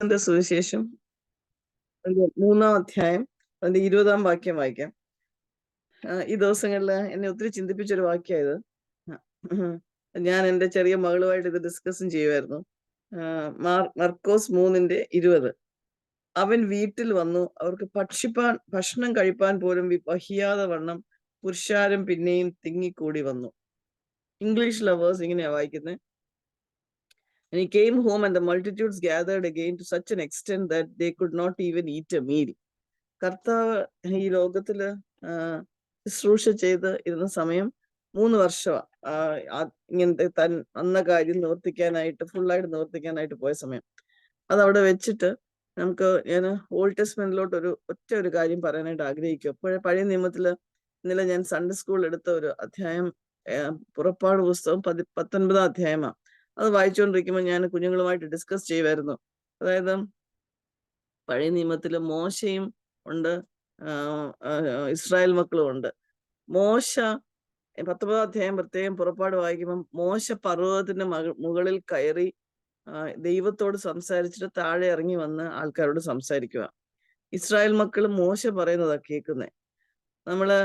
ന്റെ സുവിശേഷം അതിന്റെ 3-ാം അധ്യായം അതിന്റെ 20-ാം വാക്യം വായിക്കാം. ഈ ദിവസങ്ങളിൽ എന്നെ ഒത്തിരി ചിന്തിപ്പിച്ചൊരു വാക്യം ഇത്. ഞാൻ എൻ്റെ ചെറിയ മകളുമായിട്ട് ഇത് ഡിസ്കസും ചെയ്യുമായിരുന്നു. മർക്കോസ് 3:20. അവൻ വീട്ടിൽ വന്നു, അവർക്ക് ഭക്ഷണം കഴിപ്പാൻ പോലും വഹിയാതെ വണ്ണം പുരുഷാരം പിന്നെയും തിങ്ങിക്കൂടി വന്നു. ഇംഗ്ലീഷ് ലവേഴ്സ് ഇങ്ങനെയാ വായിക്കുന്നത്. And he came home and the multitudes gathered again to such an extent that they could not even eat a meal. കർത്താവ് ഈ ലോകത്തില് ശുശ്രൂഷ ചെയ്ത് ഇരുന്ന സമയം 3 വർഷമാണ്. ഇങ്ങനത്തെ അന്ന കാര്യം നിവർത്തിക്കാനായിട്ട് ഫുള്ളായിട്ട് നിവർത്തിക്കാനായിട്ട് പോയ സമയം. അതവിടെ വെച്ചിട്ട് ഞാൻ ഓൾഡ് ടെസ്റ്റ്മെന്റിലോട്ട് ഒരു കാര്യം പറയാനായിട്ട് ആഗ്രഹിക്കും. പഴയ നിയമത്തില് ഇന്നലെ ഞാൻ സൺഡേ സ്കൂളിൽ എടുത്ത ഒരു അധ്യായം, പുറപ്പാട് പുസ്തകം 19-ാം അധ്യായമാണ്. അത് വായിച്ചുകൊണ്ടിരിക്കുമ്പോൾ ഞാൻ കുഞ്ഞുങ്ങളുമായിട്ട് ഡിസ്കസ് ചെയ്യുമായിരുന്നു. അതായത് പഴയ നിയമത്തില് മോശയും ഉണ്ട്, ഇസ്രായേൽ മക്കളും ഉണ്ട്. മോശ 19-ാം അധ്യായം പ്രത്യേകം പുറപ്പാട് വായിക്കുമ്പോൾ മോശ പർവ്വതത്തിന്റെ മുകളിൽ കയറി ദൈവത്തോട് സംസാരിച്ചിട്ട് താഴെ ഇറങ്ങി വന്ന് ആൾക്കാരോട് സംസാരിക്കുക. ഇസ്രായേൽ മക്കൾ മോശ പറയുന്നതാ കേൾക്കുന്നേ. നമ്മള്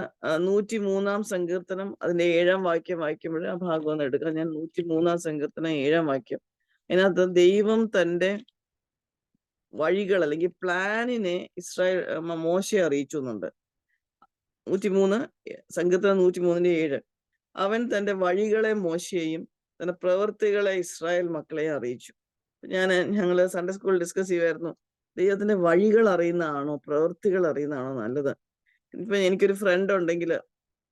103-ാം സങ്കീർത്തനം അതിന്റെ 7-ാം വാക്യം വായിക്കുമ്പോൾ ആ ഭാഗം ഒന്ന് എടുക്കാം. ഞാൻ 103-ാം സങ്കീർത്തനം 7-ാം വാക്യം. അതിനകത്ത് ദൈവം തന്റെ വഴികൾ അല്ലെങ്കിൽ പ്ലാനിനെ മോശയെ അറിയിച്ചു എന്നുണ്ട്. 103 സങ്കീർത്തനം 103:7. അവൻ തന്റെ വഴികളെ മോശയെയും തന്റെ പ്രവൃത്തികളെ ഇസ്രായേൽ മക്കളെയും അറിയിച്ചു. ഞങ്ങള് സൺഡേ സ്കൂളിൽ ഡിസ്കസ് ചെയ്യുമായിരുന്നു, ദൈവത്തിന്റെ വഴികൾ അറിയുന്നതാണോ പ്രവൃത്തികൾ അറിയുന്നതാണോ നല്ലത്? ഇപ്പൊ എനിക്കൊരു ഫ്രണ്ട് ഉണ്ടെങ്കിൽ,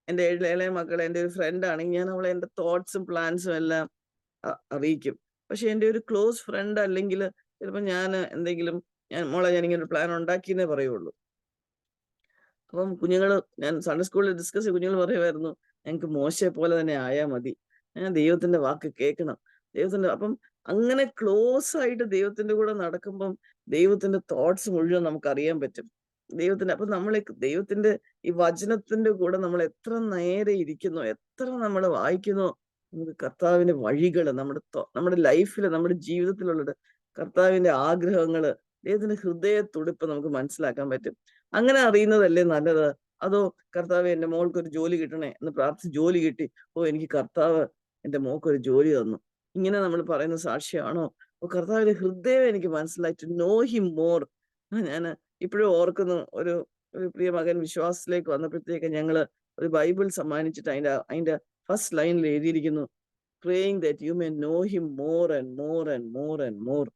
എൻ്റെ ഇളയ മക്കളെ എൻ്റെ ഒരു ഫ്രണ്ട് ആണെങ്കിൽ ഞാൻ അവളെ എൻ്റെ തോട്ട്സും പ്ലാൻസും എല്ലാം അറിയിക്കും. പക്ഷെ എൻ്റെ ഒരു ക്ലോസ് ഫ്രണ്ട് അല്ലെങ്കിൽ ചിലപ്പോൾ ഞാൻ ഞാനിങ്ങനെ ഒരു പ്ലാൻ ഉണ്ടാക്കിയെന്നേ പറയുള്ളൂ. അപ്പം ഞാൻ സൺഡേ സ്കൂളിൽ ഡിസ്കസ് കുഞ്ഞുങ്ങൾ പറയുമായിരുന്നു, ഞങ്ങൾക്ക് മോശയെ പോലെ തന്നെ ആയാൽ മതി, ഞാൻ ദൈവത്തിന്റെ വാക്ക് കേൾക്കണം. അപ്പം അങ്ങനെ ക്ലോസ് ആയിട്ട് ദൈവത്തിന്റെ കൂടെ നടക്കുമ്പം ദൈവത്തിന്റെ തോട്ട്സ് മുഴുവൻ നമുക്ക് അറിയാൻ പറ്റും. അപ്പൊ ദൈവത്തിന്റെ ഈ വചനത്തിന്റെ കൂടെ നമ്മൾ എത്ര നേരെ ഇരിക്കുന്നോ, എത്ര നമ്മൾ വായിക്കുന്നോ, നമുക്ക് കർത്താവിന്റെ വഴികള് നമ്മുടെ ലൈഫില്, നമ്മുടെ ജീവിതത്തിലുള്ളത്, കർത്താവിന്റെ ആഗ്രഹങ്ങള്, ദൈവത്തിന്റെ ഹൃദയത്തുടിപ്പ് നമുക്ക് മനസ്സിലാക്കാൻ പറ്റും. അങ്ങനെ അറിയുന്നതല്ലേ നല്ലത്? അതോ കർത്താവ് എൻ്റെ മോൾക്കൊരു ജോലി കിട്ടണേ എന്ന് പ്രാർത്ഥിച്ച് ജോലി കിട്ടി, എനിക്ക് കർത്താവ് എൻ്റെ മോൾക്കൊരു ജോലി തന്നു, ഇങ്ങനെ നമ്മൾ പറയുന്ന സാക്ഷിയാണോ? കർത്താവിന്റെ ഹൃദയം എനിക്ക് മനസ്സിലായി, ടു നോ ഹിം മോർ. ഞാൻ ഇപ്പോഴും ഓർക്കുന്നു, ഒരു പ്രിയ മകൻ വിശ്വാസത്തിലേക്ക് വന്നപ്പോഴത്തേക്ക് ഞങ്ങള് ഒരു ബൈബിൾ സമ്മാനിച്ചിട്ട് അതിന്റെ ഫസ്റ്റ് ലൈനിൽ എഴുതിയിരിക്കുന്നു, praying that you may know him more and more and more and more.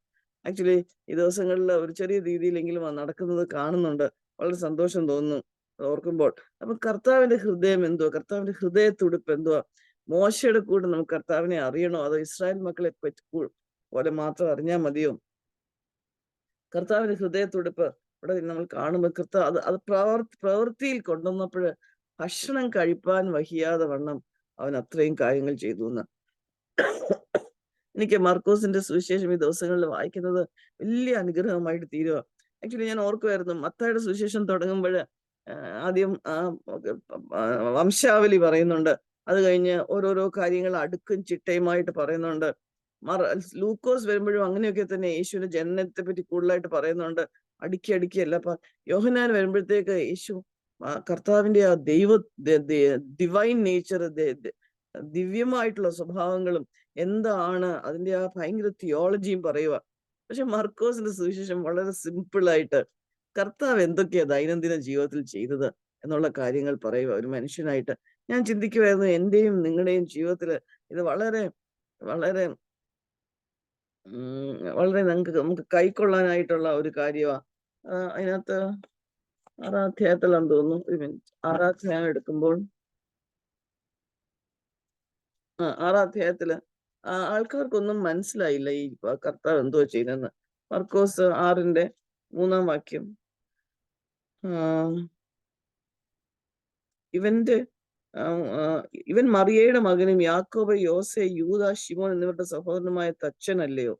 Actually ഈ ദിവസങ്ങളിൽ ഒരു ചെറിയ രീതിയിലെങ്കിലും നടക്കുന്നത് കാണുന്നുണ്ട്. വളരെ സന്തോഷം തോന്നുന്നു ഓർക്കുമ്പോൾ. അപ്പൊ കർത്താവിന്റെ ഹൃദയം എന്തുവാ? കർത്താവിന്റെ ഹൃദയത്തുടിപ്പ് എന്തുവാ? മോശയുടെ കൂടെ നമുക്ക് കർത്താവിനെ അറിയണോ, അതോ ഇസ്രായേൽ മക്കളെ പോലെ മാത്രം അറിഞ്ഞാൽ മതിയോ? കർത്താവിന്റെ ഹൃദയത്തുടിപ്പ് ഇവിടെ നമ്മൾ കാണുമ്പോൾ അത് പ്രവൃത്തിയിൽ കൊണ്ടുവന്നപ്പോൾ ഭക്ഷണം കഴിപ്പാൻ വഹിയാതെ വണ്ണം അവൻ അത്രയും കാര്യങ്ങൾ ചെയ്തു എന്ന്. എനിക്ക് മർക്കോസിന്റെ സുവിശേഷം ഈ ദിവസങ്ങളിൽ വായിക്കുന്നത് വലിയ അനുഗ്രഹമായിട്ട് തീരുക. ആക്ച്വലി ഞാൻ ഓർക്കുമായിരുന്നു, മത്തായിയുടെ സുവിശേഷം തുടങ്ങുമ്പോൾ ആദ്യം വംശാവലി പറയുന്നുണ്ട്, അത് കഴിഞ്ഞ് ഓരോരോ കാര്യങ്ങൾ അടുക്കും ചിട്ടയുമായിട്ട് പറയുന്നുണ്ട്. ലൂക്കോസ് വരുമ്പോഴും അങ്ങനെയൊക്കെ തന്നെ യേശുവിന്റെ ജനനത്തെ പറ്റി കൂടുതലായിട്ട് പറയുന്നുണ്ട്, അടുക്കി അല്ല. യോഹന്നാൻ വരുമ്പോഴത്തേക്ക് യേശു കർത്താവിന്റെ ആ ഡിവൈൻ നേച്ചർ, ദിവ്യമായിട്ടുള്ള സ്വഭാവങ്ങളും എന്താണ് അതിന്റെ ആ ഭയങ്കര തിയോളജിയും പറയുക. പക്ഷെ മർക്കോസിന്റെ സുവിശേഷം വളരെ സിമ്പിളായിട്ട് കർത്താവ് എന്തൊക്കെയാ ദൈനംദിന ജീവിതത്തിൽ ചെയ്തത് എന്നുള്ള കാര്യങ്ങൾ പറയുക ഒരു മനുഷ്യനായിട്ട്. ഞാൻ ചിന്തിക്കുമായിരുന്നു, എന്റെയും നിങ്ങളുടെയും ജീവിതത്തിൽ ഇത് വളരെ വളരെ വളരെ നമുക്ക് കൈക്കൊള്ളാനായിട്ടുള്ള ഒരു കാര്യമാണ്. അതിനകത്ത് 6-ാം അധ്യായത്തിലാണെന്ന് തോന്നുന്നു, ഒരു മിനിറ്റ്, 6-ാം അധ്യായം എടുക്കുമ്പോൾ 6-ാം അധ്യായത്തില് ആൾക്കാർക്കൊന്നും മനസ്സിലായില്ല ഈ കർത്താവ് എന്തോ ചെയ്യുന്നെന്ന്. മർക്കോസ് 6-ന്റെ 3-ാം വാക്യം. ഇവൻ മറിയയുടെ മകനും യാക്കോബ്, യോസെ, യൂദ, ശിമോൻ എന്നിവരുടെ സഹോദരനുമായ തച്ചനല്ലയോ?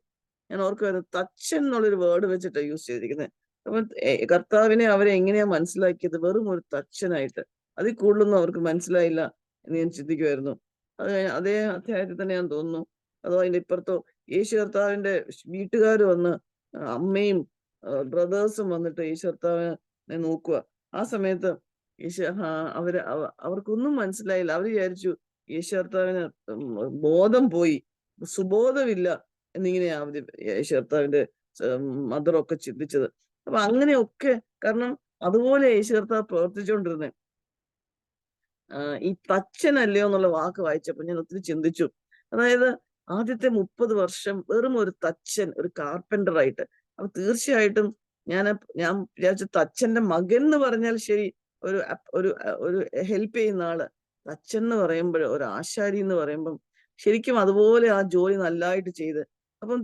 ഞാൻ ഓർക്കുമായിരുന്നു, തച്ചൻ എന്നുള്ളൊരു വേർഡ് വെച്ചിട്ടാണ് യൂസ് ചെയ്തിരിക്കുന്നത്. അപ്പൊ കർത്താവിനെ അവരെ എങ്ങനെയാ മനസ്സിലാക്കിയത്? വെറും ഒരു തച്ചനായിട്ട്. അതിൽ കൂടുതലൊന്നും അവർക്ക് മനസ്സിലായില്ല എന്ന് ഞാൻ ചിന്തിക്കുമായിരുന്നു. അതേ അധ്യായത്തിൽ തന്നെ ഞാൻ തോന്നുന്നു, അതോ അതിന്റെ ഇപ്പുറത്തോ, യേശു കർത്താവിന്റെ വീട്ടുകാർ വന്ന് അമ്മയും ബ്രദേഴ്സും വന്നിട്ട് യേശു കർത്താവിനെ നോക്കുക. ആ സമയത്ത് യേശു അവർക്കൊന്നും മനസ്സിലായില്ല. അവര് വിചാരിച്ചു യേശു കർത്താവിന് ബോധം പോയി, സുബോധമില്ല എന്നിങ്ങനെയാ അവര് യേശു കർത്താവിന്റെ മദറൊക്കെ ചിന്തിച്ചത്. അപ്പൊ അങ്ങനെയൊക്കെ, കാരണം അതുപോലെ യേശു കർത്താവ് പ്രവർത്തിച്ചുകൊണ്ടിരുന്നത്. ഈ തച്ചനല്ലയോ എന്നുള്ള വാക്ക് വായിച്ചപ്പോൾ ഞാൻ ഒത്തിരി ചിന്തിച്ചു. അതായത് ആദ്യത്തെ 30 വർഷം വെറും ഒരു തച്ചൻ, ഒരു കാർപ്പൻ്റർ ആയിട്ട്. അപ്പൊ തീർച്ചയായിട്ടും ഞാൻ ഞാൻ വിചാരിച്ചു തച്ചന്റെ മകൻ എന്ന് പറഞ്ഞാൽ ശരി, ഒരു ഒരു ഒരു ഹെൽപ്പ് ചെയ്യുന്ന ആള്. തച്ചൻ എന്ന് പറയുമ്പോൾ, ഒരു ആശാരി എന്ന് പറയുമ്പം ശരിക്കും അതുപോലെ ആ ജോലി നല്ലതായിട്ട് ചെയ്ത്. അപ്പം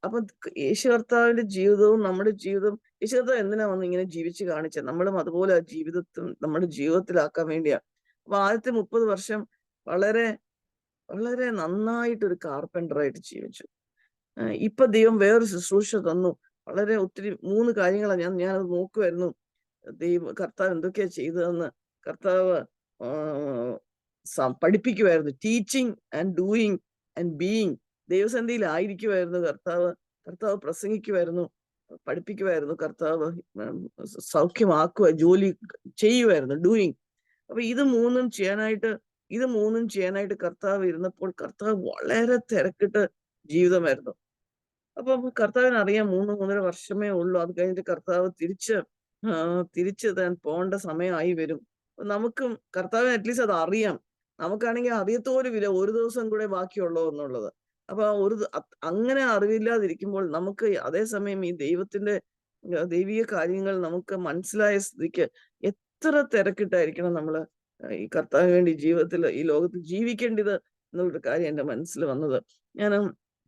അപ്പം യേശു കർത്താവിന്റെ ജീവിതവും നമ്മുടെ ജീവിതവും, യേശു കർത്താവ് എന്തിനാ വന്ന് ഇങ്ങനെ ജീവിച്ച് കാണിച്ചത്? നമ്മളും അതുപോലെ ആ ജീവിതത്തിൽ നമ്മുടെ ജീവിതത്തിലാക്കാൻ വേണ്ടിയാ. അപ്പൊ ആദ്യത്തെ 30 വർഷം വളരെ വളരെ നന്നായിട്ടൊരു കാർപ്പൻ്ററായിട്ട് ജീവിച്ചു. ഇപ്പൊ ദൈവം വേറൊരു ശുശ്രൂഷ തന്നു. വളരെ ഒത്തിരി 3 കാര്യങ്ങളാ ഞാനത് നോക്കുവായിരുന്നു. കർത്താവ് എന്തൊക്കെയാ ചെയ്തതെന്ന്. കർത്താവ് പഠിപ്പിക്കുവായിരുന്നു. Teaching and doing and being. ദൈവസന്നിധിയിലായിരിക്കുവായിരുന്നു കർത്താവ്. കർത്താവ് പ്രസംഗിക്കുവായിരുന്നു, പഠിപ്പിക്കുവായിരുന്നു. കർത്താവ് ജോലി ചെയ്യുവായിരുന്നു, ഡൂയിങ്. അപ്പൊ ഇത് മൂന്നും ചെയ്യാനായിട്ട് കർത്താവ് ഇരുന്നപ്പോൾ കർത്താവ് വളരെ തിരക്കിട്ട് ജീവിതമായിരുന്നു. അപ്പൊ കർത്താവിനറിയാം 3-3.5 വർഷമേ ഉള്ളൂ. അത് കഴിഞ്ഞിട്ട് കർത്താവ് തിരിച്ച് താൻ പോണ്ട സമയമായി വരും. നമുക്കും കർത്താവിന് അറ്റ്ലീസ്റ്റ് അത് അറിയാം. നമുക്കാണെങ്കിൽ അറിയത്ത് പോലുമില്ല ഒരു ദിവസം കൂടെ ബാക്കിയുള്ളൂ എന്നുള്ളത്. അപ്പൊ അങ്ങനെ അറിവില്ലാതിരിക്കുമ്പോൾ നമുക്ക് അതേസമയം ഈ ദൈവിക കാര്യങ്ങൾ നമുക്ക് മനസ്സിലായ സ്ഥിതിക്ക് എത്ര തിരക്കിട്ടായിരിക്കണം നമ്മള് ഈ കർത്താവിന് വേണ്ടി ജീവിതത്തിൽ, ഈ ലോകത്ത് ജീവിക്കേണ്ടത് എന്നുള്ളൊരു കാര്യം എന്റെ മനസ്സിൽ വന്നത്. ഞാൻ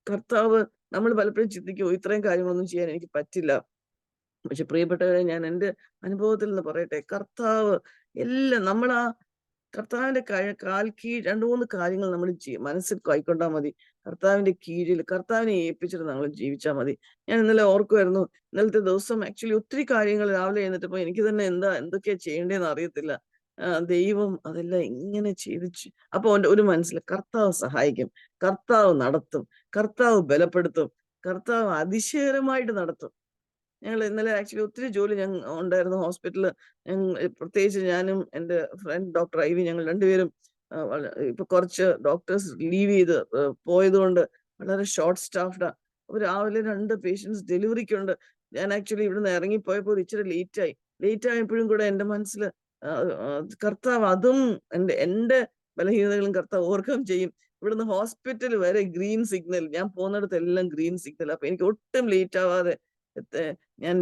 കർത്താവ്, നമ്മൾ പലപ്പോഴും ചിന്തിക്കും ഇത്രയും കാര്യങ്ങളൊന്നും ചെയ്യാൻ എനിക്ക് പറ്റില്ല. പക്ഷെ പ്രിയപ്പെട്ടവരെ, ഞാൻ എൻ്റെ അനുഭവത്തിൽ നിന്ന് പറയട്ടെ, കർത്താവ് എല്ലാം കർത്താവിന്റെ കാൽ കീഴ് 2-3 കാര്യങ്ങൾ നമ്മൾ മനസ്സിൽ കൈക്കൊണ്ടാൽ മതി. കർത്താവിന്റെ കീഴിൽ കർത്താവിനെ ഏൽപ്പിച്ചിട്ട് നമ്മൾ ജീവിച്ചാൽ മതി. ഞാൻ ഇന്നലെ ഓർക്കുമായിരുന്നു, ഇന്നലത്തെ ദിവസം ആക്ച്വലി ഒത്തിരി കാര്യങ്ങൾ രാവിലെ എഴുന്നേറ്റപ്പോ എനിക്ക് തന്നെ എന്തൊക്കെയാ ചെയ്യേണ്ടതെന്ന് അറിയത്തില്ല. ദൈവം അതെല്ലാം ഇങ്ങനെ ചെയ്തിച്ചു. അപ്പൊ ഒരു മനസ്സിൽ കർത്താവ് സഹായിക്കും, കർത്താവ് നടത്തും, കർത്താവ് ബലപ്പെടുത്തും, കർത്താവ് അതിശയകരമായിട്ട് നടത്തും. ഞങ്ങൾ ഇന്നലെ ആക്ച്വലി ഒത്തിരി ജോലി ഉണ്ടായിരുന്നു ഹോസ്പിറ്റലില്. പ്രത്യേകിച്ച് ഞാനും എൻ്റെ ഫ്രണ്ട് ഡോക്ടർ ഐവി, ഞങ്ങൾ രണ്ടുപേരും ഇപ്പൊ കുറച്ച് ഡോക്ടേഴ്സ് ലീവ് ചെയ്ത് പോയതുകൊണ്ട് വളരെ ഷോർട്ട് സ്റ്റാഫ്ഡാ. അപ്പൊ രാവിലെ 2 പേഷ്യൻസ് ഡെലിവറിക്കുണ്ട്. ഞാൻ ആക്ച്വലി ഇവിടുന്ന് ഇറങ്ങിപ്പോയപ്പോൾ ഇച്ചിരി ലേറ്റ് ആയപ്പോഴും കൂടെ എൻ്റെ മനസ്സിൽ കർത്താവ് അതും എൻ്റെ ബലഹീനതകളും കർത്താവ് ഓവർകം ചെയ്യും. ഇവിടുന്ന് ഹോസ്പിറ്റൽ വരെ ഗ്രീൻ സിഗ്നൽ, ഞാൻ പോകുന്നിടത്തെല്ലാം ഗ്രീൻ സിഗ്നൽ. അപ്പൊ എനിക്ക് ഒട്ടും ലേറ്റ് ആവാതെ ഞാൻ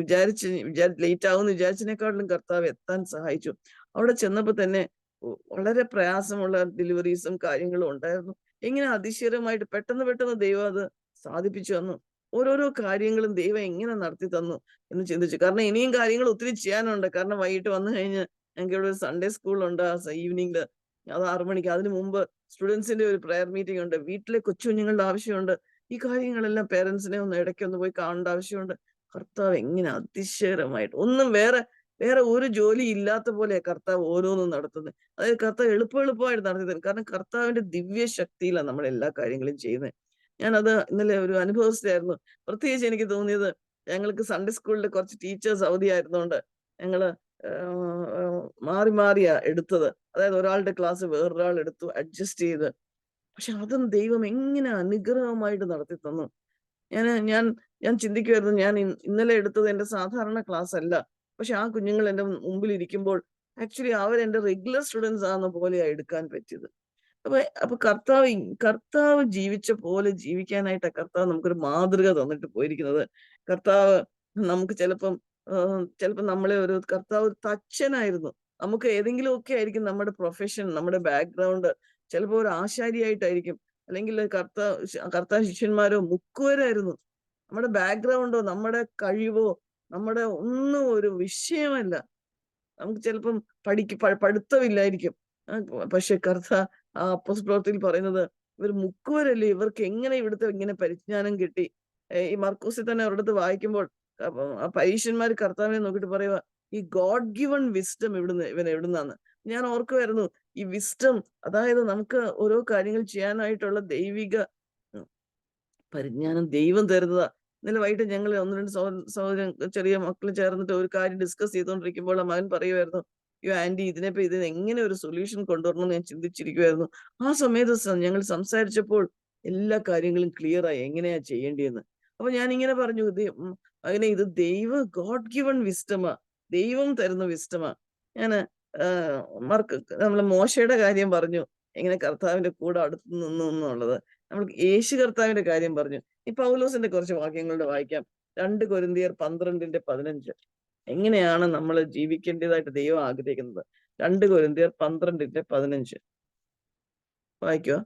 ലേറ്റ് ആവുമെന്ന് വിചാരിച്ചതിനെക്കാട്ടിലും കർത്താവ് എത്താൻ സഹായിച്ചു. അവിടെ ചെന്നപ്പോ തന്നെ വളരെ പ്രയാസമുള്ള ഡെലിവറീസും കാര്യങ്ങളും ഉണ്ടായിരുന്നു. എങ്ങനെ അതിശയകരമായിട്ട് പെട്ടെന്ന് ദൈവം അത് സാധിപ്പിച്ചു തന്നു. ഓരോരോ കാര്യങ്ങളും ദൈവം എങ്ങനെ നടത്തി തന്നു എന്ന് ചിന്തിച്ചു. കാരണം ഇനിയും കാര്യങ്ങൾ ഒത്തിരി ചെയ്യാനുണ്ട്. കാരണം വൈകിട്ട് വന്നു കഴിഞ്ഞ് ഞങ്ങൾക്ക് ഇവിടെ ഒരു സൺഡേ സ്കൂളുണ്ട് ഈവനിങ്ങില്. അത് 6 മണിക്ക്. അതിനു മുമ്പ് സ്റ്റുഡൻസിന്റെ ഒരു പ്രയർ മീറ്റിംഗ് ഉണ്ട്. വീട്ടിലെ കൊച്ചുകുഞ്ഞുങ്ങളുടെ ആവശ്യമുണ്ട്. ഈ കാര്യങ്ങളെല്ലാം പേരൻസിനെ ഒന്ന് ഇടയ്ക്കൊന്ന് പോയി കാണേണ്ട ആവശ്യമുണ്ട്. കർത്താവ് എങ്ങനെ അതിശയകരമായിട്ട്, ഒന്നും വേറെ ഒരു ജോലി ഇല്ലാത്ത പോലെ കർത്താവ് ഓരോന്നും നടത്തുന്നത്. അതായത് കർത്താവ് എളുപ്പമായിട്ട് നടത്തി തരും. കാരണം കർത്താവിന്റെ ദിവ്യ ശക്തിയിലാണ് നമ്മൾ എല്ലാ കാര്യങ്ങളും ചെയ്യുന്നത്. ഞാനത് ഇന്നലെ ഒരു അനുഭവസ്ഥയായിരുന്നു. പ്രത്യേകിച്ച് എനിക്ക് തോന്നിയത്, ഞങ്ങൾക്ക് സൺഡേ സ്കൂളിൽ കുറച്ച് ടീച്ചേഴ്സ് അവധി ആയിരുന്നോണ്ട് ഞങ്ങള് മാറിയാ എടുത്തത്. അതായത് ഒരാളുടെ ക്ലാസ് വേറൊരാൾ എടുത്തു, അഡ്ജസ്റ്റ് ചെയ്ത്. പക്ഷെ അതും ദൈവം എങ്ങനെ അനുഗ്രഹമായിട്ട് നടത്തി തന്നു. ഞാൻ ഞാൻ ചിന്തിക്കുമായിരുന്നു, ഞാൻ ഇന്നലെ എടുത്തത് എന്റെ സാധാരണ ക്ലാസ് അല്ല. പക്ഷെ ആ കുഞ്ഞുങ്ങൾ എന്റെ മുമ്പിൽ ഇരിക്കുമ്പോൾ ആക്ച്വലി അവരെന്റെ റെഗുലർ സ്റ്റുഡൻസ് ആകുന്ന പോലെയാ എടുക്കാൻ പറ്റിയത്. അപ്പൊ കർത്താവ് ജീവിച്ച പോലെ ജീവിക്കാനായിട്ടാ കർത്താവ് നമുക്കൊരു മാതൃക തന്നിട്ട് പോയിരിക്കുന്നത്. കർത്താവ് നമുക്ക് ചിലപ്പം നമ്മളെ കർത്താവ് തച്ചനായിരുന്നു. നമുക്ക് ഏതെങ്കിലുമൊക്കെ ആയിരിക്കും നമ്മുടെ പ്രൊഫഷൻ, നമ്മുടെ ബാക്ക്ഗ്രൗണ്ട്. ചിലപ്പോ ഒരു ആശാരിയായിട്ടായിരിക്കും, അല്ലെങ്കിൽ കർത്താവ് ശിഷ്യന്മാരോ മുക്കുവരായിരുന്നു. നമ്മുടെ ബാക്ക്ഗ്രൗണ്ടോ നമ്മുടെ കഴിവോ നമ്മുടെ ഒന്നും ഒരു വിഷയമല്ല. നമുക്ക് ചിലപ്പം പഠിത്തമില്ലായിരിക്കും. പക്ഷെ അപ്പോസ്തല പ്രവൃത്തിയിൽ പറയുന്നത്, ഇവർ മുക്കുവരല്ലേ, ഇവർക്ക് എങ്ങനെ ഇവിടുത്തെ ഇങ്ങനെ പരിജ്ഞാനം കിട്ടി? ഈ മർക്കോസിൽ തന്നെ ഒരിടത്ത് വായിക്കുമ്പോൾ ആ പരീശന്മാർ കർത്താവിനെ നോക്കിയിട്ട് പറയുക, ഈ ഗോഡ് ഗിവൺ വിസ്ഡം ഇവൻ എവിടുന്നാന്ന്. ഞാൻ ഓർക്കുമായിരുന്നു, ഈ വിസ്ഡം, അതായത് നമുക്ക് ഓരോ കാര്യങ്ങൾ ചെയ്യാനായിട്ടുള്ള ദൈവിക പരിജ്ഞാനം ദൈവം തരുന്നതാ. ഇന്നലെ വൈകിട്ട് ഞങ്ങൾ 1-2 സഹോദരൻ ചെറിയ മക്കൾ ചേർന്നിട്ട് ഒരു കാര്യം ഡിസ്കസ് ചെയ്തുകൊണ്ടിരിക്കുമ്പോൾ ആ മകൻ പറയുമായിരുന്നു, അയ്യോ ആന്റി, ഇതിന് എങ്ങനെ ഒരു സൊല്യൂഷൻ കൊണ്ടുവരണം എന്ന് ഞാൻ ചിന്തിച്ചിരിക്കുമായിരുന്നു. ആ സമയത്ത് ഞങ്ങൾ സംസാരിച്ചപ്പോൾ എല്ലാ കാര്യങ്ങളും ക്ലിയർ ആയി എങ്ങനെയാ ചെയ്യേണ്ടിയെന്ന്. അപ്പൊ ഞാൻ ഇങ്ങനെ പറഞ്ഞു, അങ്ങനെ ഇത് ഗോഡ് ഗിവൺ വിസ്ഡമാ, ദൈവം തരുന്ന വിസ്ഡമാ. ഞാന് നമ്മള് മോശയുടെ കാര്യം പറഞ്ഞു, എങ്ങനെ കർത്താവിന്റെ കൂടെ അടുത്ത് നിന്നു എന്നുള്ളത്. നമ്മൾ യേശു കർത്താവിന്റെ കാര്യം പറഞ്ഞു. ഈ പൗലോസിന്റെ കുറച്ച് വാക്യങ്ങളുടെ വായിക്കാം. 2 കൊരിന്ത്യർ 12:15. എങ്ങനെയാണ് നമ്മൾ ജീവിക്കേണ്ടതായിട്ട് ദൈവം ആഗ്രഹിക്കുന്നത്? 2 കൊരിന്ത്യർ 12:15 വായിക്കോ?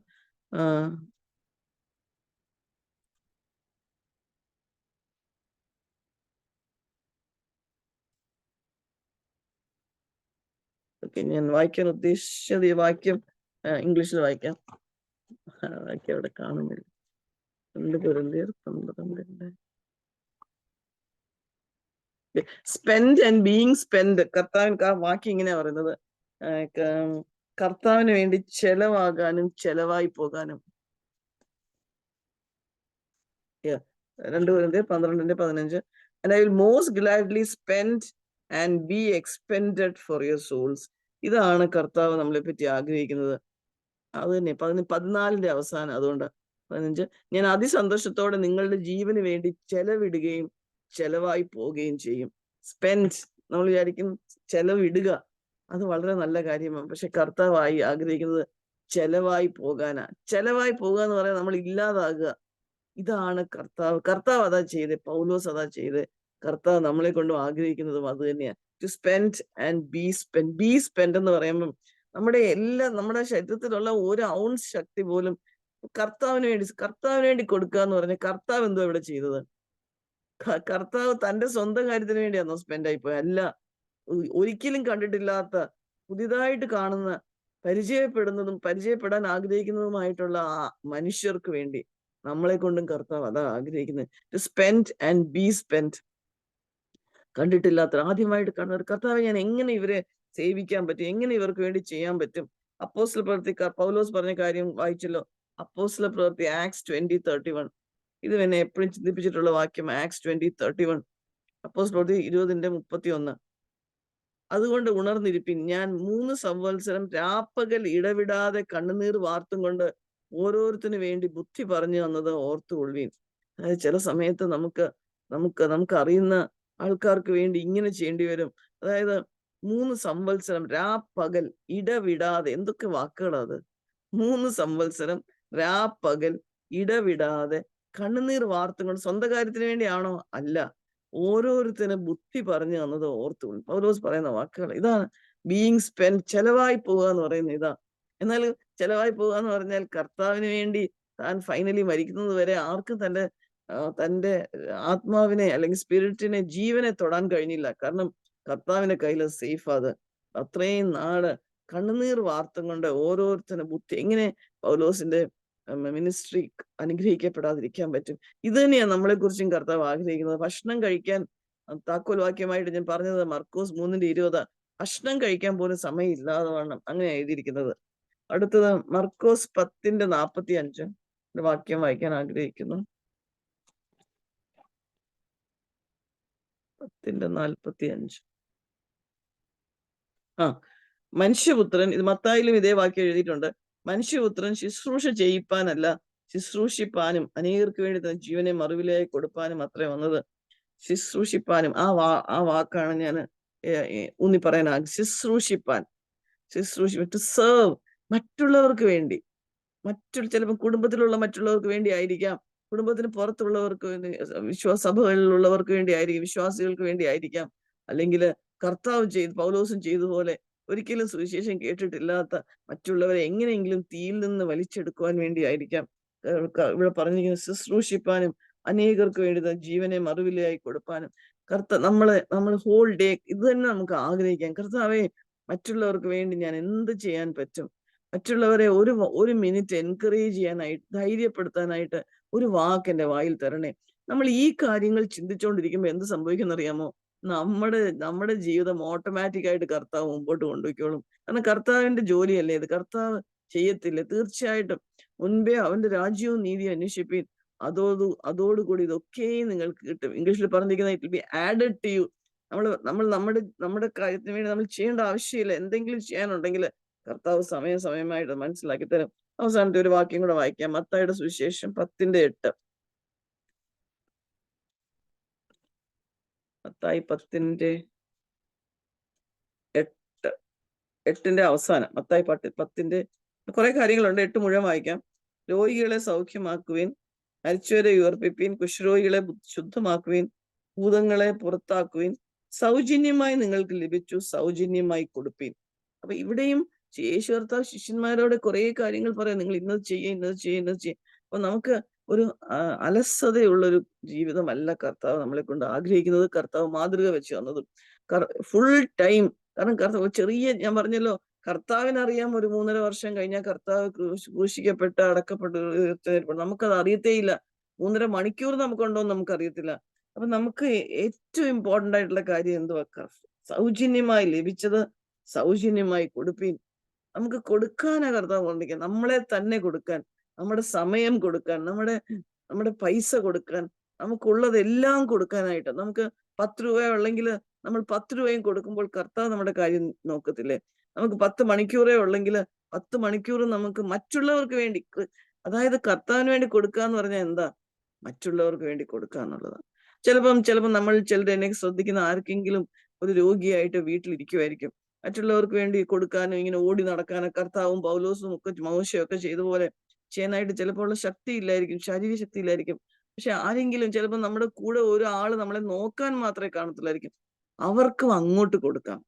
ഓക്കെ, ഞാൻ വായിക്കാൻ ഉദ്ദേശിച്ചത് ഈ വാക്യം ഇംഗ്ലീഷിൽ വായിക്കാം. വാക്യം അവിടെ കാണുന്നില്ല. 2 കൊരിന്ത്യർ 12. Spend and being spend. കർത്താവിന് ആ വാക്യം ഇങ്ങനെയാ പറയുന്നത്, കർത്താവിന് വേണ്ടി ചെലവാകാനും ചെലവായി പോകാനും. 2 കൊരിന്ത്യർ 12:15. And I will most gladly spend and be expended for your souls. ഇതാണ് കർത്താവ് നമ്മളെ പറ്റി ആഗ്രഹിക്കുന്നത്. അത് തന്നെ 14ന്റെ അവസാനം. അതുകൊണ്ട് 15, ഞാൻ അതിസന്തോഷത്തോടെ നിങ്ങളുടെ ജീവന് വേണ്ടി ചെലവിടുകയും ചെലവായി പോവുകയും ചെയ്യും. സ്പെൻഡ്, നമ്മൾ വിചാരിക്കും ചെലവിടുക, അത് വളരെ നല്ല കാര്യമാണ്. പക്ഷെ കർത്താവായി ആഗ്രഹിക്കുന്നത് ചെലവായി പോകാനാ. ചെലവായി പോകുക എന്ന് പറയാൻ നമ്മൾ ഇല്ലാതാകുക. ഇതാണ് കർത്താവ് അതാ ചെയ്തേ, പൗലോസ് അതാ ചെയ്തേ. കർത്താവ് നമ്മളെ കൊണ്ടും ആഗ്രഹിക്കുന്നതും അത് തന്നെയാണ്. To spend and be spend എന്ന് പറയുമ്പം നമ്മുടെ ശരീരത്തിലുള്ള ഒരു ഔൺസ് ശക്തി പോലും കർത്താവിന് വേണ്ടി കൊടുക്കുക എന്ന് പറഞ്ഞാൽ കർത്താവ് എന്തോ ഇവിടെ ചെയ്തത്? കർത്താവ് തന്റെ സ്വന്തം കാര്യത്തിന് വേണ്ടിയാണോ സ്പെൻഡ് ആയിപ്പോയി? അല്ല. ഒരിക്കലും കണ്ടിട്ടില്ലാത്ത, പുതിയതായിട്ട് കാണുന്ന, പരിചയപ്പെടുന്നതും പരിചയപ്പെടാൻ ആഗ്രഹിക്കുന്നതുമായിട്ടുള്ള ആ മനുഷ്യർക്ക് വേണ്ടി നമ്മളെ കൊണ്ടും കർത്താവ് അതാ ആഗ്രഹിക്കുന്നത്. To spend and be spend. കണ്ടിട്ടില്ലാത്ത, ആദ്യമായിട്ട് കാണുന്നവർ, കർത്താവ് ഞാൻ എങ്ങനെ ഇവരെ സേവിക്കാൻ പറ്റും, എങ്ങനെ ഇവർക്ക് വേണ്ടി ചെയ്യാൻ പറ്റും? അപ്പോസ്തല പ്രവൃത്തി പൗലോസ് പറഞ്ഞ കാര്യം വായിച്ചല്ലോ. അപ്പോസ്തല പ്രവൃത്തി ആക്ട്സ് 20:31. ഇത് എന്നെ എപ്പോഴും ചിന്തിപ്പിച്ചിട്ടുള്ള വാക്യം. ആക്ട്സ് 20:31. അപ്പോസ്തല പ്രവൃത്തി 20:31. അതുകൊണ്ട് ഉണർന്നിരിപ്പിൻ, ഞാൻ 3 സംവത്സരം രാപ്പകൽ ഇടവിടാതെ കണ്ണുനീർ വാർത്തും കൊണ്ട് ഓരോരുത്തന് വേണ്ടി ബുദ്ധി പറഞ്ഞു തന്നത് ഓർത്തുകൊള്ളുവീൻ. അതായത് ചില സമയത്ത് നമുക്ക് അറിയുന്ന ആൾക്കാർക്ക് വേണ്ടി ഇങ്ങനെ ചെയ്യേണ്ടി വരും. അതായത് 3 സംവത്സരം രാപ്പകൽ ഇടവിടാതെ. എന്തൊക്കെ വാക്കുകളാത്! 3 സംവത്സരം രാപ്പകൽ ഇടവിടാതെ കണ്ണുനീർ വാർത്തും കൊണ്ട്. സ്വന്തം കാര്യത്തിന് വേണ്ടിയാണോ? അല്ല, ഓരോരുത്തരും ബുദ്ധി പറഞ്ഞു തന്നത് ഓർത്തുകൊള്ളു. പൗലോസ് പറയുന്ന വാക്കുകൾ ഇതാണ്. ബീയിങ് സ്പെൻഡ്, ചെലവായി പോവുക എന്ന് പറയുന്നത് ഇതാ. എന്നാൽ ചെലവായി പോവുക എന്ന് പറഞ്ഞാൽ കർത്താവിന് വേണ്ടി താൻ ഫൈനലി മരിക്കുന്നത് വരെ ആർക്കും തന്റെ ആത്മാവിനെ അല്ലെങ്കിൽ സ്പിരിറ്റിനെ, ജീവനെ തൊടാൻ കഴിഞ്ഞില്ല. കാരണം കർത്താവിന്റെ കയ്യിൽ സേഫ്. അത് അത്രയും നാള് കണ്ണുനീർ വാർത്തം കൊണ്ട് ഓരോരുത്തരും ബുദ്ധി. എങ്ങനെ പൗലോസിന്റെ മിനിസ്ട്രി അനുഗ്രഹിക്കപ്പെടാതിരിക്കാൻ പറ്റും? ഇത് തന്നെയാണ് നമ്മളെ കുറിച്ചും കർത്താവ് ആഗ്രഹിക്കുന്നത്. ഭക്ഷണം കഴിക്കാൻ, താക്കോൽ വാക്യമായിട്ട് ഞാൻ പറഞ്ഞത് മർക്കോസ് 3:20. ഭക്ഷണം കഴിക്കാൻ പോലും സമയമില്ലാതെ വേണം അങ്ങനെ എഴുതിയിരിക്കുന്നത്. അടുത്തത് മർക്കോസ് 10:45 വാക്യം വായിക്കാൻ ആഗ്രഹിക്കുന്നു. 10:45. മനുഷ്യപുത്രൻ, ഇത് മത്തായിലും ഇതേ വാക്യം എഴുതിയിട്ടുണ്ട്. മനുഷ്യപുത്രൻ ശുശ്രൂഷ ചെയ്യിപ്പാനല്ല, ശുശ്രൂഷിപ്പാനും അനേകർക്ക് വേണ്ടി തന്റെ ജീവനെ മറുവിലായി കൊടുപ്പാനും അത്രേ വന്നത്. ശുശ്രൂഷിപ്പാനും, ആ വാക്കാണ് ഞാൻ ഊന്നി പറയാൻ ശുശ്രൂഷിപ്പാൻ. ടു സെർവ്, മറ്റുള്ളവർക്ക് വേണ്ടി. ചിലപ്പോൾ കുടുംബത്തിലുള്ള മറ്റുള്ളവർക്ക് വേണ്ടി ആയിരിക്കാം, കുടുംബത്തിന് പുറത്തുള്ളവർക്ക് വേണ്ടി, സഭകളിലുള്ളവർക്ക് വേണ്ടി ആയിരിക്കും, വിശ്വാസികൾക്ക് വേണ്ടി ആയിരിക്കാം. അല്ലെങ്കിൽ കർത്താവ് പൗലോസും ചെയ്തതുപോലെ ഒരിക്കലും സുവിശേഷം കേട്ടിട്ടില്ലാത്ത മറ്റുള്ളവരെ എങ്ങനെയെങ്കിലും തീയിൽ നിന്ന് വലിച്ചെടുക്കുവാൻ വേണ്ടി ആയിരിക്കാം. ഇവിടെ പറഞ്ഞിരിക്കുന്ന ശുശ്രൂഷിപ്പാനും അനേകർക്ക് വേണ്ടി ജീവനെ മറുവിലയായി കൊടുപ്പാനും. നമ്മൾ ഹോൾ ഡേ ഇത് തന്നെ നമുക്ക് ആഗ്രഹിക്കാം. കർത്താവെ, മറ്റുള്ളവർക്ക് വേണ്ടി ഞാൻ എന്ത് ചെയ്യാൻ പറ്റും? മറ്റുള്ളവരെ ഒരു മിനിറ്റ് എൻകറേജ് ചെയ്യാനായിട്ട്, ധൈര്യപ്പെടുത്താനായിട്ട് ഒരു വാക്ക് എന്റെ വായിൽ തരണേ. നമ്മൾ ഈ കാര്യങ്ങൾ ചിന്തിച്ചുകൊണ്ടിരിക്കുമ്പോൾ എന്ത് സംഭവിക്കുന്നറിയാമോ? നമ്മുടെ ജീവിതം ഓട്ടോമാറ്റിക് ആയിട്ട് കർത്താവ് മുമ്പോട്ട് കൊണ്ടുപോയിക്കോളും. കാരണം കർത്താവിന്റെ ജോലിയല്ലേ ഇത്. കർത്താവ് ചെയ്യത്തില്ലേ? തീർച്ചയായിട്ടും. മുൻപേ അവന്റെ രാജ്യവും നീതിയും അന്വേഷിപ്പീൻ, അതോടുകൂടി ഇതൊക്കെയും നിങ്ങൾക്ക് കിട്ടും. ഇംഗ്ലീഷിൽ പറഞ്ഞിരിക്കുന്നത് it will be added to you. നമ്മുടെ കാര്യത്തിന് വേണ്ടി നമ്മൾ ചെയ്യേണ്ട ആവശ്യമില്ല. എന്തെങ്കിലും ചെയ്യാനുണ്ടെങ്കിൽ കർത്താവ് സമയമായിട്ട് മനസ്സിലാക്കി തരും. അവസാനത്തെ ഒരു വാക്യം കൂടെ വായിക്കാം. മത്തായിയുടെ സുവിശേഷം 10:8. മത്തായി 10:8 അവസാനം. മത്തായി 10 കുറെ കാര്യങ്ങളുണ്ട്. 8 മുഴുവൻ വായിക്കാം. രോഗികളെ സൗഖ്യമാക്കുവിൻ, മരിച്ചവരെ ഉയർപ്പിപ്പിൻ, കുഷ്ഠരോഗികളെ ശുദ്ധമാക്കുവിൻ, ഭൂതങ്ങളെ പുറത്താക്കുവിൻ, സൗജന്യമായി നിങ്ങൾക്ക് ലഭിച്ചു, സൗജന്യമായി കൊടുപ്പിൻ. അപ്പൊ ഇവിടെയും യേശു കർത്താവ് ശിഷ്യന്മാരോട് കുറെ കാര്യങ്ങൾ പറയാം. നിങ്ങൾ ഇന്നത് ചെയ്യ. അപ്പൊ നമുക്ക് ഒരു അലസതയുള്ളൊരു ജീവിതമല്ല കർത്താവ് നമ്മളെ കൊണ്ട് ആഗ്രഹിക്കുന്നത്. കർത്താവ് മാതൃക വെച്ച് തന്നതും ഫുൾ ടൈം. കാരണം കർത്താവ് ഞാൻ പറഞ്ഞല്ലോ, കർത്താവിനറിയാം ഒരു 3.5 വർഷം കഴിഞ്ഞാൽ കർത്താവ് ക്രൂശിക്കപ്പെട്ട് അടക്കപ്പെട്ട് നമുക്കത് അറിയത്തേയില്ല. 3.5 മണിക്കൂർ നമുക്കുണ്ടോ എന്ന് നമുക്കറിയത്തില്ല. അപ്പൊ നമുക്ക് ഏറ്റവും ഇമ്പോർട്ടന്റ് ആയിട്ടുള്ള കാര്യം എന്തുവാ? സൗജന്യമായി ലഭിച്ചത് സൗജന്യമായി കൊടുപ്പീൻ. നമുക്ക് കൊടുക്കാനാ കർത്താവ് കൊണ്ടിരിക്കുക. നമ്മളെ തന്നെ കൊടുക്കാൻ, നമ്മുടെ സമയം കൊടുക്കാൻ, നമ്മുടെ പൈസ കൊടുക്കാൻ, നമുക്കുള്ളതെല്ലാം കൊടുക്കാനായിട്ട്. നമുക്ക് 10 രൂപ ഉള്ളെങ്കിൽ നമ്മൾ 10 രൂപയും കൊടുക്കുമ്പോൾ കർത്താവ് നമ്മുടെ കാര്യം നോക്കത്തില്ലേ? നമുക്ക് 10 മണിക്കൂറേ ഉള്ളെങ്കിൽ 10 മണിക്കൂർ നമുക്ക് മറ്റുള്ളവർക്ക് വേണ്ടി, അതായത് കർത്താവിന് വേണ്ടി കൊടുക്കുക എന്ന് പറഞ്ഞാൽ എന്താ? മറ്റുള്ളവർക്ക് വേണ്ടി കൊടുക്കുക എന്നുള്ളതാണ്. ചിലപ്പം നമ്മൾ എന്നെ ശ്രദ്ധിക്കുന്ന ആർക്കെങ്കിലും ഒരു രോഗിയായിട്ട് വീട്ടിലിരിക്കുമായിരിക്കും. മറ്റുള്ളവർക്ക് വേണ്ടി കൊടുക്കാനും ഇങ്ങനെ ഓടി നടക്കാനും കർത്താവും പൗലോസും ഒക്കെ മോശയൊക്കെ ചെയ്ത പോലെ ചെയ്യാനായിട്ട് ചിലപ്പോൾ ഉള്ള ശക്തി ഇല്ലായിരിക്കും, ശാരീരിക ശക്തി ഇല്ലായിരിക്കും. പക്ഷെ ആരെങ്കിലും ചിലപ്പോൾ നമ്മുടെ കൂടെ ഒരാള് നമ്മളെ നോക്കാൻ മാത്രമേ കാണത്തില്ലായിരിക്കും. അവർക്കും അങ്ങോട്ട് കൊടുക്കാം.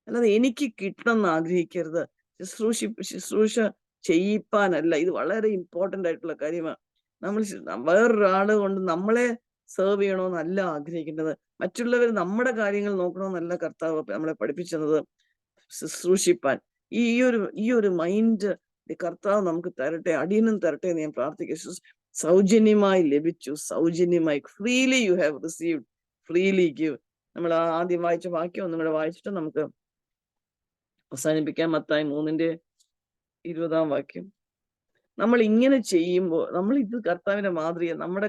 അല്ലാതെ എനിക്ക് കിട്ടണം എന്ന് ആഗ്രഹിക്കരുത്. ശുശ്രൂഷ ചെയ്യിപ്പാനല്ല. ഇത് വളരെ ഇമ്പോർട്ടന്റ് ആയിട്ടുള്ള കാര്യമാണ്. നമ്മൾ വേറൊരാള് കൊണ്ട് നമ്മളെ സെർവ് ചെയ്യണമെന്നല്ല ആഗ്രഹിക്കേണ്ടത്. മറ്റുള്ളവർ നമ്മുടെ കാര്യങ്ങൾ നോക്കണമെന്നല്ല കർത്താവ് നമ്മളെ പഠിപ്പിച്ചത്. ശുശ്രൂഷിപ്പാൻ ഈ ഒരു മൈൻഡ് കർത്താവ് നമുക്ക് തരട്ടെ, അടിയനും തരട്ടെ എന്ന് ഞാൻ പ്രാർത്ഥിക്കുന്നു. സൗജന്യമായി ലഭിച്ചു, സൗജന്യമായി. Freely you have received, freely give. നമ്മൾ ആദ്യം വായിച്ച വാക്യം ഒന്നും കൂടെ വായിച്ചിട്ട് നമുക്ക് അവസാനിപ്പിക്കാം. മത്തായി 3:20 വാക്യം. നമ്മൾ ഇങ്ങനെ ചെയ്യുമ്പോൾ ഇത് കർത്താവിന്റെ മാതൃക. നമ്മുടെ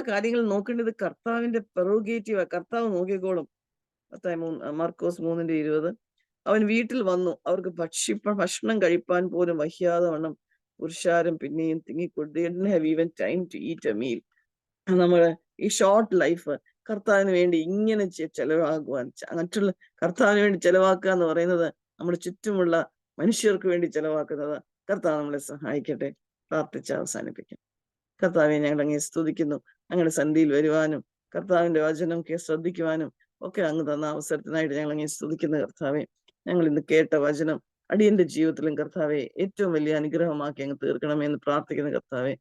കാര്യങ്ങൾ നോക്കേണ്ടത് കർത്താവിന്റെ പെറോഗേറ്റീവാ. കർത്താവ് നോക്കിക്കോളും. മർക്കോസ് 3:20. അവൻ വീട്ടിൽ വന്നു, അവർക്ക് ഭക്ഷണം കഴിപ്പാൻ പോലും വയ്യാതെ വണ്ണം പുരുഷാരം പിന്നെയും തിങ്ങിക്കൊടുത്ത്. നമ്മള് ഈ ഷോർട്ട് ലൈഫ് കർത്താവിന് വേണ്ടി ഇങ്ങനെ ചെലവാകുവാൻ, കർത്താവിന് വേണ്ടി ചെലവാക്കുക എന്ന് പറയുന്നത് നമ്മുടെ ചുറ്റുമുള്ള മനുഷ്യർക്ക് വേണ്ടി ചെലവാക്കുന്നത്. കർത്താവ് നമ്മളെ സഹായിക്കട്ടെ. പ്രാർത്ഥിച്ച് അവസാനിപ്പിക്കും. കർത്താവെ, ഞങ്ങൾ അങ്ങേ സ്തുതിക്കുന്നു. ഞങ്ങളുടെ സന്ധിയിൽ വരുവാനും കർത്താവിന്റെ വചനം ശ്രദ്ധിക്കുവാനും ഒക്കെ അങ്ങ് തന്ന അവസരത്തിനായിട്ട് ഞങ്ങൾ അങ്ങേ സ്തുതിക്കുന്ന കർത്താവെ. ഞങ്ങൾ ഇന്ന് കേട്ട വചനം അടിയന്റെ ജീവിതത്തിലും കർത്താവെ ഏറ്റവും വലിയ അനുഗ്രഹമാക്കി അങ്ങ് തീർക്കണമെന്ന് പ്രാർത്ഥിക്കുന്ന കർത്താവെ.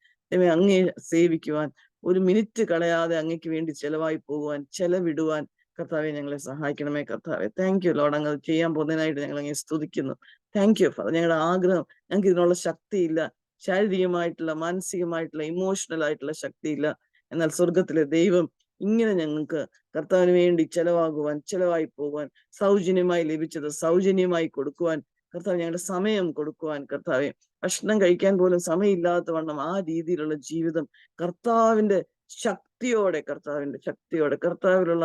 അങ്ങേ സേവിക്കുവാൻ ഒരു മിനിറ്റ് കളയാതെ അങ്ങയ്ക്ക് വേണ്ടി ചെലവായി പോകുവാൻ, ചെലവിടുവാൻ കർത്താവെ ഞങ്ങളെ സഹായിക്കണമേ കർത്താവെ. Thank you Lord. അങ്ങ് ചെയ്യാൻ പോകുന്നതിനായിട്ട് ഞങ്ങൾ അങ്ങേ സ്തുതിക്കുന്നു. Thank you father. ഞങ്ങളുടെ ആഗ്രഹം, ഞങ്ങൾക്ക് ഇതിനുള്ള ശക്തിയില്ല, ശാരീരികമായിട്ടുള്ള, മാനസികമായിട്ടുള്ള, ഇമോഷണൽ ആയിട്ടുള്ള ശക്തിയില്ല. എന്നാൽ സ്വർഗത്തിലെ ദൈവം ഇങ്ങനെ ഞങ്ങൾക്ക് കർത്താവിന് വേണ്ടി ചെലവായി പോകുവാൻ, സൗജന്യമായി ലഭിച്ചത് സൗജന്യമായി കൊടുക്കുവാൻ, കർത്താവ് ഞങ്ങളുടെ സമയം കൊടുക്കുവാൻ, കർത്താവെ ഭക്ഷണം കഴിക്കാൻ പോലും സമയമില്ലാത്ത വണ്ണം ആ രീതിയിലുള്ള ജീവിതം കർത്താവിന്റെ ശക്തിയോടെ, കർത്താവിലുള്ള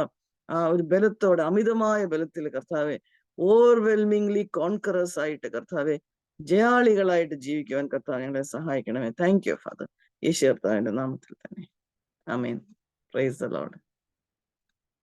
ആ ഒരു ബലത്തോടെ, അമിതമായ ബലത്തിൽ കർത്താവെ ഓവർവെൽമിംഗ്ലി കോൺകറേഴ്സ് ആയിട്ട് കർത്താവെ ജയാളികളായിട്ട് ജീവിക്കുവാൻ കർത്താവ് ഞങ്ങളെ സഹായിക്കണമേ. Thank you father. യേശു കർത്താവിന്റെ നാമത്തിൽ തന്നെ. ആമേൻ. Praise the Lord.